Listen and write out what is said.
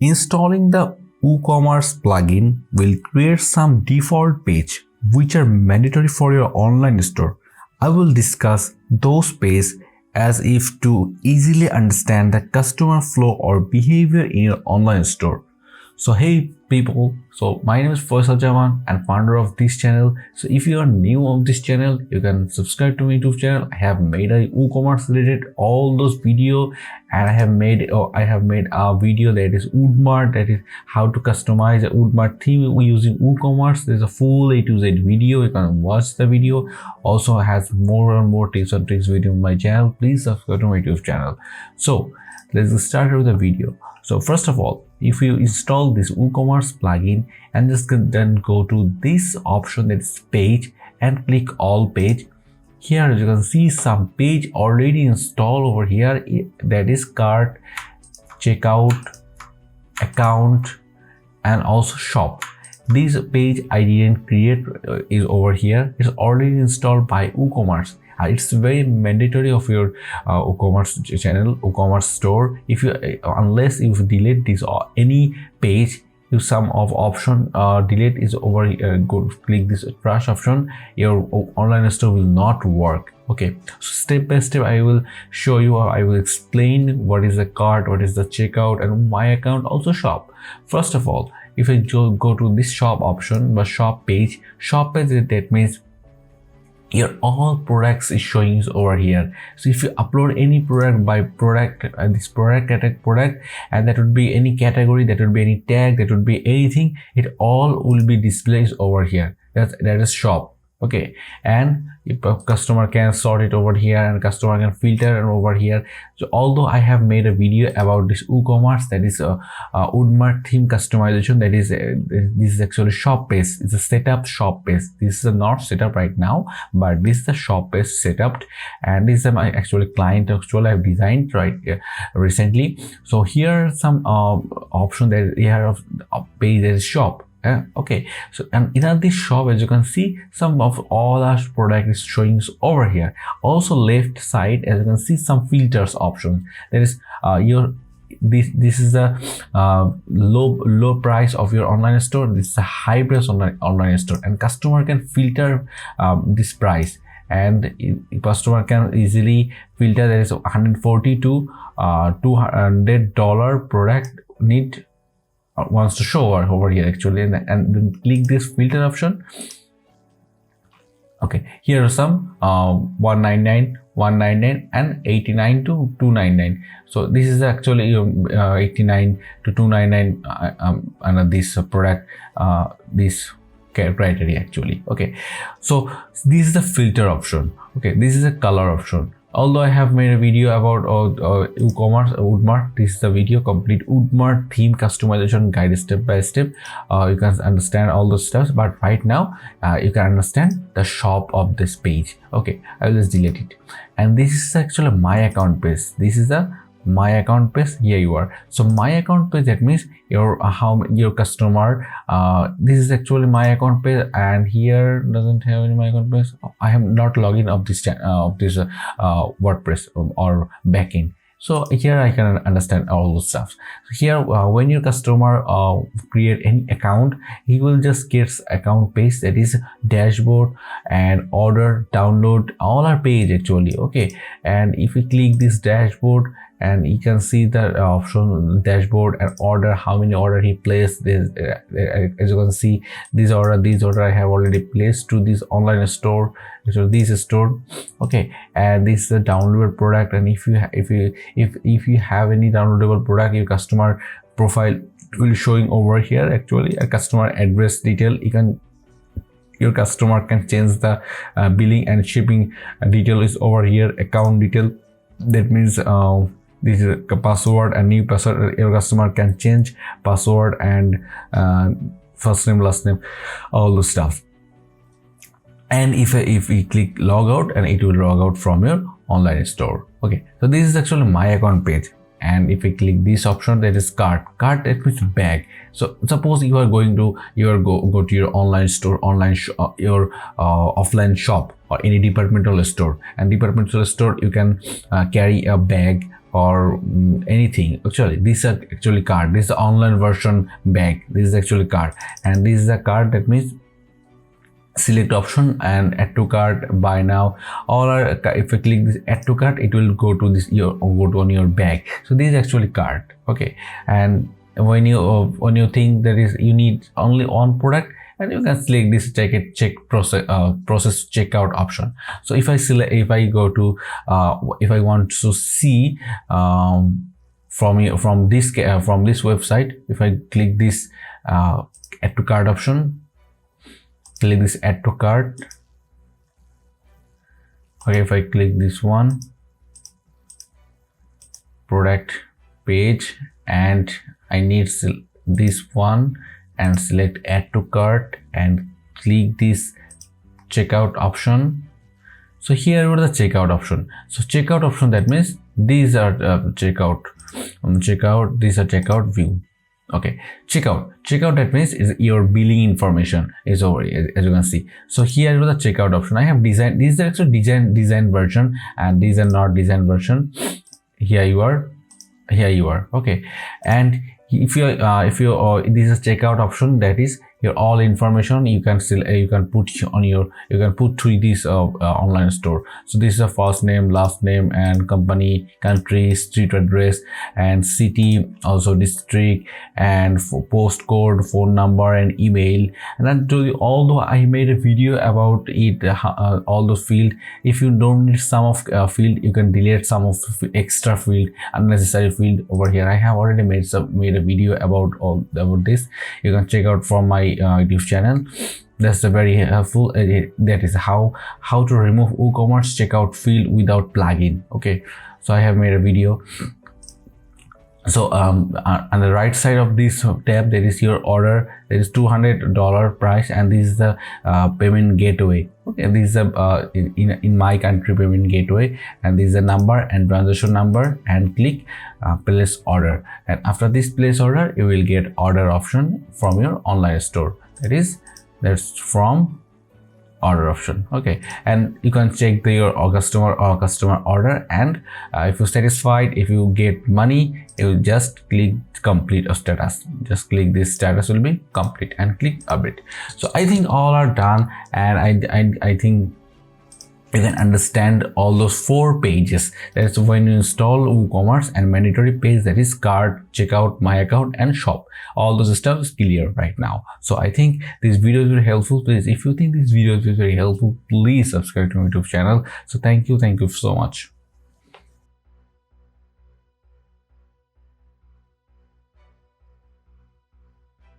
Installing the WooCommerce plugin will create some default page which are mandatory for your online store. I will discuss those pages as if to easily understand the customer flow or behavior in your online store. So hey people, so my name is Faisal Jaman and founder of this channel. So if you are new on this channel, you can subscribe to my YouTube channel. I have made a WooCommerce related all those video, and I have made a video that is Woodmart, that is how to customize a Woodmart theme using WooCommerce. There's a full A to Z video. You can watch the video. Also has more and more tips and tricks video on my channel. Please subscribe to my YouTube channel. So let's get started with the video. So first of all, if you install this WooCommerce plugin and just then go to this option, that is page, and click all page. Here you can see some page already installed over here, that is cart, checkout, account, and also shop. This page I didn't create is over here. It's already installed by WooCommerce. It's very mandatory of your WooCommerce channel, WooCommerce store. If you unless you delete this or any page, you some of option delete is over here. Go click this trash option. Your online store will not work. Okay, so step by step I will show you, or I will explain what is the cart, what is the checkout, and my account, also shop. First of all, if I go to this shop option, the shop page, that means your all products is showing over here. So if you upload any product by product, this product and that would be any category, that would be any tag, that would be anything, it all will be displayed over here. That is shop. Okay, and if a customer can sort it over here, and customer can filter and over here. So although I have made a video about this WooCommerce, that is a Woodmart theme customization, that is this is actually shop page. It's a setup shop page. This is not setup right now, but this is the shop page setup, and this is my actually client actually I've designed right recently. So here are some option that here of page, that is shop. Okay, so and in this shop, as you can see, some of all our product is showing over here. Also left side, as you can see, some filters option, that is this is the low price of your online store. This is a high price online store, and customer can filter this price, and customer can easily filter. There is 140 to $200 product need wants to show over here actually, and then click this filter option. Okay, here are some 199, 199, and 89 to 299. So this is actually 89 to 299 and this product this criteria actually. Okay, so this is the filter option. Okay, this is a color option. Although I have made a video about WooCommerce, Woodmart, this is the video complete Woodmart theme customization guide step by step. You can understand all those steps, but right now you can understand the shop of this page. Okay, I will just delete it, and this is actually my account page. This is the my account page. Here you are. So my account page, that means your how your customer this is actually my account page, and here doesn't have any my account page. I am not logging of this WordPress or backend. So here I can understand all those stuff. Here when your customer create any account, he will just get account page, that is dashboard and order, download, all our page actually. Okay, and if we click this dashboard, and you can see the option dashboard and order, how many order he placed. This as you can see, this order I have already placed to this online store, so this store. Okay, and this is the downloaded product, and if you have any downloadable product, your customer profile will showing over here actually, a customer address detail. Your customer can change the billing and shipping detail is over here, account detail, that means this is a password and new password. Your customer can change password and first name, last name, all the stuff. And if we click log out, and it will log out from your online store. Okay, so this is actually my account page. And if we click this option, that is cart, that means bag. So suppose you are going to go to your online store, your offline shop, or any departmental store, and departmental store you can carry a bag or anything. Actually, this is actually cart. This is the online version bag. This is actually cart, and this is the cart. That means select option and add to cart, buy now. All are, if I click this add to cart, it will go to this on your bag. So this is actually cart. Okay, and when you think that is you need only one product, and you can select this check process checkout option. So if I go to if I want to see from this website, if I click this add to cart option, click this add to cart. Okay, if I click this one, product page, and I need this one and select add to cart and click this checkout option. So here are the checkout option. So checkout option, that means these are checkout these are checkout view. Okay, checkout that means is your billing information is over here, as you can see. So here is the checkout option. I have designed, this is actually design version, and these are not design version. Here you are. Okay, and if you this is checkout option, that is your all information you can still you can put to this online store. So this is a first name, last name, and company, country, street address, and city, also district, and postcode, phone number, and email. And then although I made a video about it, all those field, if you don't need some of field, you can delete some of extra field, unnecessary field over here. I have already made a video about this. You can check out from my YouTube channel. That's a very helpful. That is how to remove WooCommerce checkout field without plugin. Okay, so I have made a video. So on the right side of this tab, there is your order. There is $200 price, and this is the payment gateway. Okay, this is a in my country payment gateway, and this is a number and transaction number, and click place order. And after this place order, you will get order option from your online store. That's from order option. Okay, and you can check your customer order, and if you're satisfied, if you get money, you just click complete a status. Just click this status will be complete and click update. So I think all are done, and I think you can understand all those 4 pages. That's when you install WooCommerce, and mandatory page, that is cart, checkout, my account, and shop. All those stuff is clear right now. So I think this video is very helpful. Please, if you think this video is very helpful, please subscribe to my YouTube channel. So thank you so much.